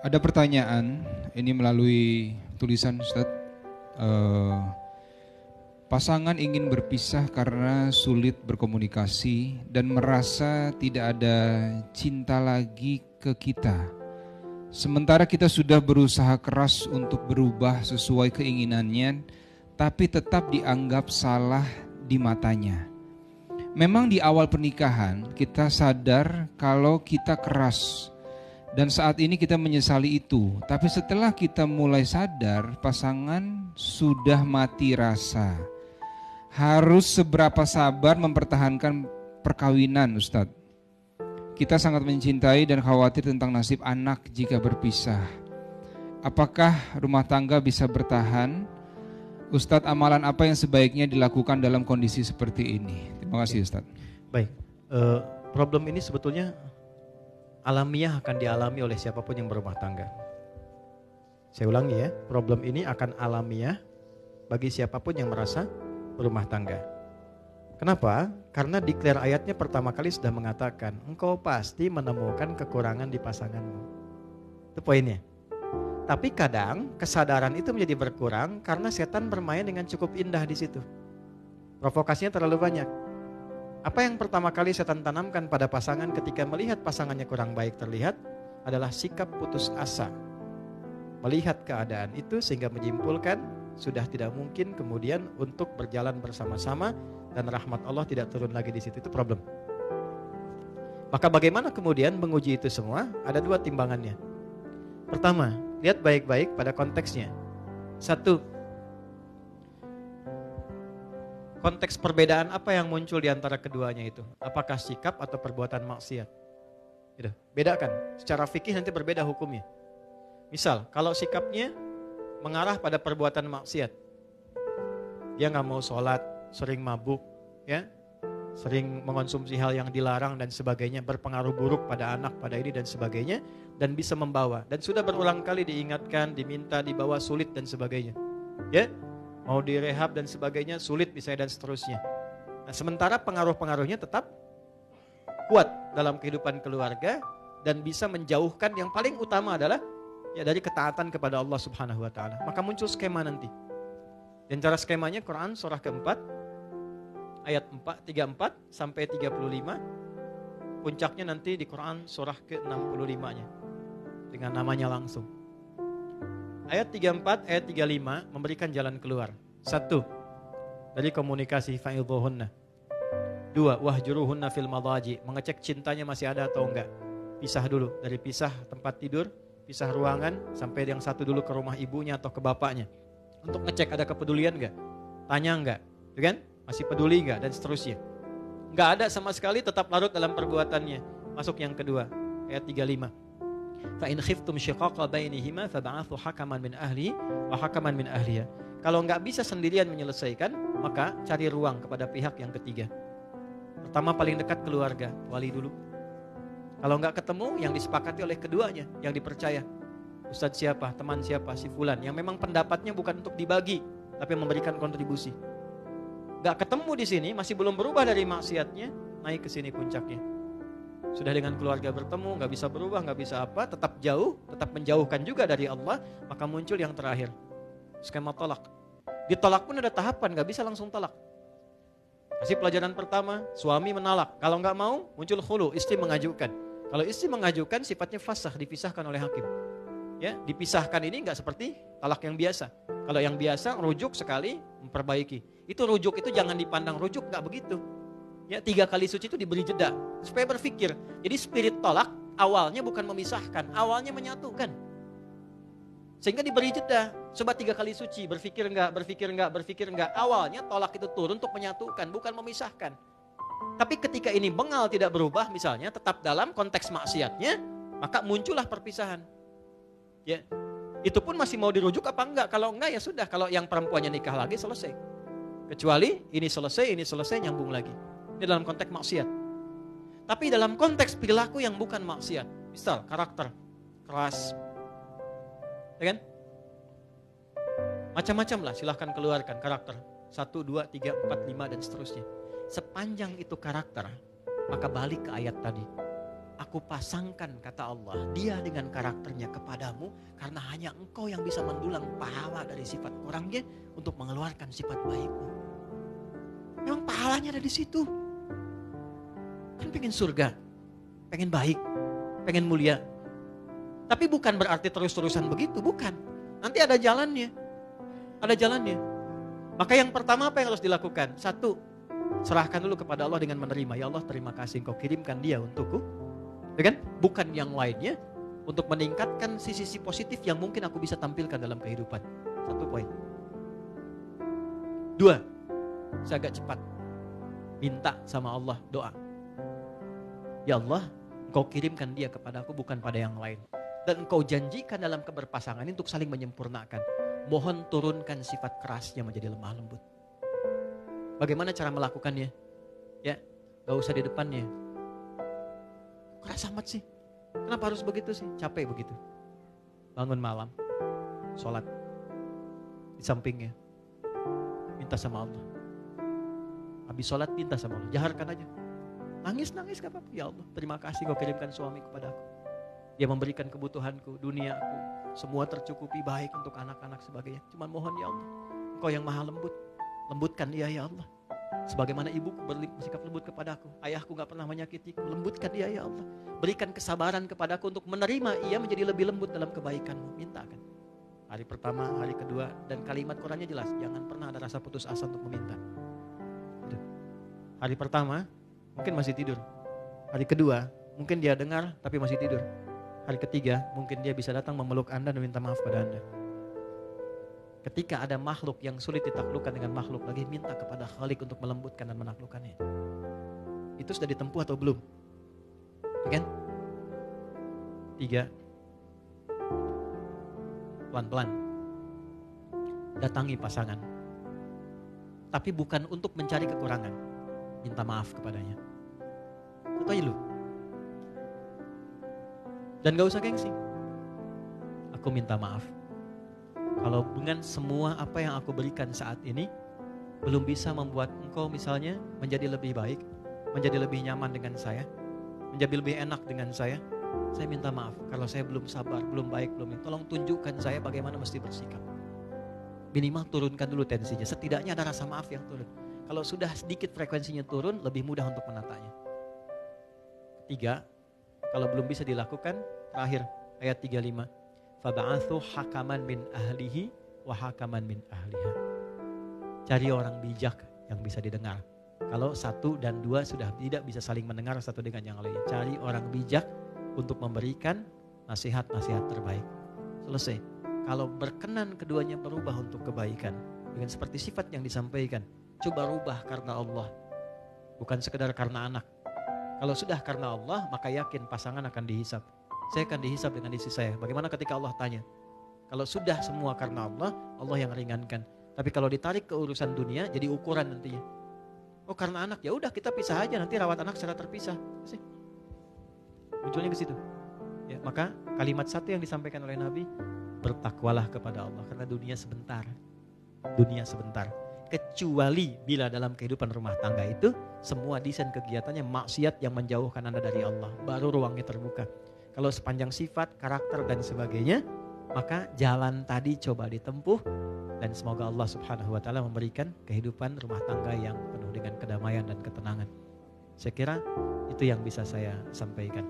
Ada pertanyaan, ini melalui tulisan Ustaz. Pasangan ingin berpisah karena sulit berkomunikasi dan merasa tidak ada cinta lagi ke kita. Sementara kita sudah berusaha keras untuk berubah sesuai keinginannya, tapi tetap dianggap salah di matanya. Memang di awal pernikahan kita sadar kalau kita keras, dan saat ini kita menyesali itu. Tapi setelah kita mulai sadar, pasangan sudah mati rasa. Harus seberapa sabar mempertahankan perkawinan, Ustadz? Kita sangat mencintai dan khawatir tentang nasib anak jika berpisah. Apakah rumah tangga bisa bertahan? Ustadz, amalan apa yang sebaiknya dilakukan dalam kondisi seperti ini? Terima kasih, Ustadz. Baik, problem ini sebetulnya alamiah akan dialami oleh siapapun yang berumah tangga. Saya ulangi ya, problem ini akan alamiah bagi siapapun yang merasa berumah tangga. Kenapa? Karena declare ayatnya pertama kali sudah mengatakan, engkau pasti menemukan kekurangan di pasanganmu. Itu poinnya. Tapi kadang kesadaran itu menjadi berkurang karena setan bermain dengan cukup indah di situ. Provokasinya terlalu banyak. Apa yang pertama kali setan tanamkan pada pasangan ketika melihat pasangannya kurang baik terlihat adalah sikap putus asa. Melihat keadaan itu sehingga menyimpulkan sudah tidak mungkin kemudian untuk berjalan bersama-sama dan rahmat Allah tidak turun lagi di situ. Itu problem. Maka bagaimana kemudian menguji itu semua? Ada dua timbangannya. Pertama, lihat baik-baik pada konteksnya. Satu, konteks perbedaan apa yang muncul di antara keduanya itu? Apakah sikap atau perbuatan maksiat? Gitu. Bedakan. Secara fikih nanti berbeda hukumnya. Misal, kalau sikapnya mengarah pada perbuatan maksiat, dia nggak mau sholat, sering mabuk, ya, sering mengonsumsi hal yang dilarang dan sebagainya, berpengaruh buruk pada anak, pada ini dan sebagainya, dan bisa membawa. Dan sudah berulang kali diingatkan, diminta, dibawa, sulit dan sebagainya. Ya, mau direhab dan sebagainya, sulit misalnya dan seterusnya. Nah, sementara pengaruh-pengaruhnya tetap kuat dalam kehidupan keluarga dan bisa menjauhkan. Yang paling utama adalah ya dari ketaatan kepada Allah Subhanahu wa taala. Maka muncul skema nanti. Dan cara skemanya Quran surah keempat ayat 34 sampai 35. Puncaknya nanti di Quran surah ke-65-nya dengan namanya langsung. Ayat 34, ayat 35 memberikan jalan keluar. 1. Dari komunikasi fa'idhuhunna. 2. Wahjuruhunna fil madaji, mengecek cintanya masih ada atau enggak. Pisah dulu, dari pisah tempat tidur, pisah ruangan, sampai yang satu dulu ke rumah ibunya atau ke bapaknya. Untuk ngecek ada kepedulian enggak, tanya enggak, kan? Masih peduli enggak, dan seterusnya. Enggak ada sama sekali, tetap larut dalam perbuatannya. Masuk yang kedua, ayat 35. Fa in khiftum shiqaqa bainihima fab'athu hakaman min ahli wa hakaman min ahliha. Kalau enggak bisa sendirian menyelesaikan, maka cari ruang kepada pihak yang ketiga. Pertama paling dekat keluarga, wali dulu. Kalau enggak ketemu, yang disepakati oleh keduanya, yang dipercaya. Ustadz siapa, teman siapa, si fulan, yang memang pendapatnya bukan untuk dibagi, tapi memberikan kontribusi. Enggak ketemu di sini, masih belum berubah dari maksiatnya, naik ke sini puncaknya. Sudah dengan keluarga bertemu, enggak bisa berubah, enggak bisa apa, tetap jauh, tetap menjauhkan juga dari Allah, maka muncul yang terakhir, skema tolak. Ditolak pun ada tahapan, enggak bisa langsung tolak. Kasih pelajaran pertama, suami menolak. Kalau enggak mau, muncul khulu, istri mengajukan. Kalau istri mengajukan sifatnya fasakh, dipisahkan oleh hakim. Ya, dipisahkan ini enggak seperti talak yang biasa. Kalau yang biasa rujuk sekali, memperbaiki. Itu rujuk itu jangan dipandang rujuk, enggak begitu. Ya, 3 kali suci itu diberi jeda supaya berpikir. Jadi spirit tolak awalnya bukan memisahkan, awalnya menyatukan. Sehingga diberi jeda. Coba 3 kali suci, berpikir enggak, berpikir enggak, berpikir enggak. Awalnya tolak itu turun untuk menyatukan, bukan memisahkan. Tapi ketika ini bengal tidak berubah misalnya, tetap dalam konteks maksiatnya, maka muncullah perpisahan. Ya, itu pun masih mau dirujuk apa enggak? Kalau enggak ya sudah, kalau yang perempuannya nikah lagi selesai. Kecuali ini selesai nyambung lagi. Ini dalam konteks maksiat. Tapi dalam konteks perilaku yang bukan maksiat, misal karakter keras, ya kan? Macam-macam lah, silahkan keluarkan karakter 1, 2, 3, 4, 5 dan seterusnya. Sepanjang itu karakter, maka balik ke ayat tadi. Aku pasangkan, kata Allah, dia dengan karakternya kepadamu, karena hanya engkau yang bisa mendulang pahala dari sifat kurangnya untuk mengeluarkan sifat baikmu. Memang pahalanya ada di situ. Kan pengen surga, pengen baik, pengen mulia. Tapi bukan berarti terus-terusan begitu, bukan. Nanti ada jalannya. Ada jalannya. Maka yang pertama apa yang harus dilakukan? Satu, serahkan dulu kepada Allah dengan menerima. Ya Allah, terima kasih engkau kirimkan dia untukku. Ya kan? Bukan yang lainnya, untuk meningkatkan sisi-sisi positif yang mungkin aku bisa tampilkan dalam kehidupan. Satu poin. Dua, saya agak cepat. Minta sama Allah, doa. Ya Allah, engkau kirimkan dia kepada aku, bukan pada yang lain. Dan engkau janjikan dalam keberpasangan ini untuk saling menyempurnakan. Mohon turunkan sifat kerasnya menjadi lemah lembut. Bagaimana cara melakukannya? Ya, gak usah di depannya. Keras amat sih. Kenapa harus begitu sih? Capek begitu. Bangun malam, sholat. Di sampingnya, minta sama Allah. Habis sholat minta sama Allah. Jaharkan aja. Nangis gak apa-apa. Ya Allah, terima kasih kau kirimkan suami kepada aku. Dia memberikan kebutuhanku, duniaku, semua tercukupi baik untuk anak-anak sebagainya. Cuman mohon ya Allah, engkau yang maha lembut. Lembutkan dia ya Allah. Sebagaimana ibuku bersikap lembut kepadaku, ayahku gak pernah menyakitiku, lembutkan dia ya Allah. Berikan kesabaran kepadaku untuk menerima ia menjadi lebih lembut dalam kebaikanmu. Mintakan. Hari pertama, hari kedua, dan kalimat Qurannya jelas, jangan pernah ada rasa putus asa untuk meminta. Hari pertama, mungkin masih tidur. Hari kedua, mungkin dia dengar tapi masih tidur. Hari ketiga, mungkin dia bisa datang memeluk Anda dan minta maaf pada Anda. Ketika ada makhluk yang sulit ditaklukkan dengan makhluk lagi, minta kepada Khalik untuk melembutkan dan menaklukkannya. Itu sudah ditempuh atau belum? Ya kan? 3. Pelan-pelan. Datangi pasangan. Tapi bukan untuk mencari kekurangan. Minta maaf kepadanya. Itu aja lu. Dan gak usah gengsi. Aku minta maaf. Kalau dengan semua apa yang aku berikan saat ini belum bisa membuat engkau misalnya menjadi lebih baik, menjadi lebih nyaman dengan saya, menjadi lebih enak dengan saya minta maaf. Kalau saya belum sabar, belum baik, tolong tunjukkan saya bagaimana mesti bersikap. Minimal turunkan dulu tensinya. Setidaknya ada rasa maaf yang turun. Kalau sudah sedikit frekuensinya turun, lebih mudah untuk menatanya. 3, kalau belum bisa dilakukan, terakhir ayat 35. Faba'athu hakaman min ahlihi wa hakaman min ahliha. Cari orang bijak yang bisa didengar. Kalau 1 dan 2 sudah tidak bisa saling mendengar satu dengan yang lainnya, cari orang bijak untuk memberikan nasihat-nasihat terbaik. Selesai. Kalau berkenan keduanya berubah untuk kebaikan dengan seperti sifat yang disampaikan, coba rubah karena Allah, bukan sekedar karena anak. Kalau sudah karena Allah, maka yakin pasangan akan dihisap. Saya akan dihisap dengan istri saya. Bagaimana ketika Allah tanya? Kalau sudah semua karena Allah, Allah yang ringankan. Tapi kalau ditarik ke urusan dunia, jadi ukuran nantinya. Oh karena anak, ya udah kita pisah aja, nanti rawat anak secara terpisah. Munculnya ke situ. Ya, maka kalimat 1 yang disampaikan oleh Nabi, bertakwalah kepada Allah karena dunia sebentar. Dunia sebentar. Kecuali bila dalam kehidupan rumah tangga itu semua desain kegiatannya maksiat yang menjauhkan Anda dari Allah, baru ruangnya terbuka. Kalau sepanjang sifat, karakter dan sebagainya, maka jalan tadi coba ditempuh dan semoga Allah Subhanahu wa taala memberikan kehidupan rumah tangga yang penuh dengan kedamaian dan ketenangan. Saya kira itu yang bisa saya sampaikan.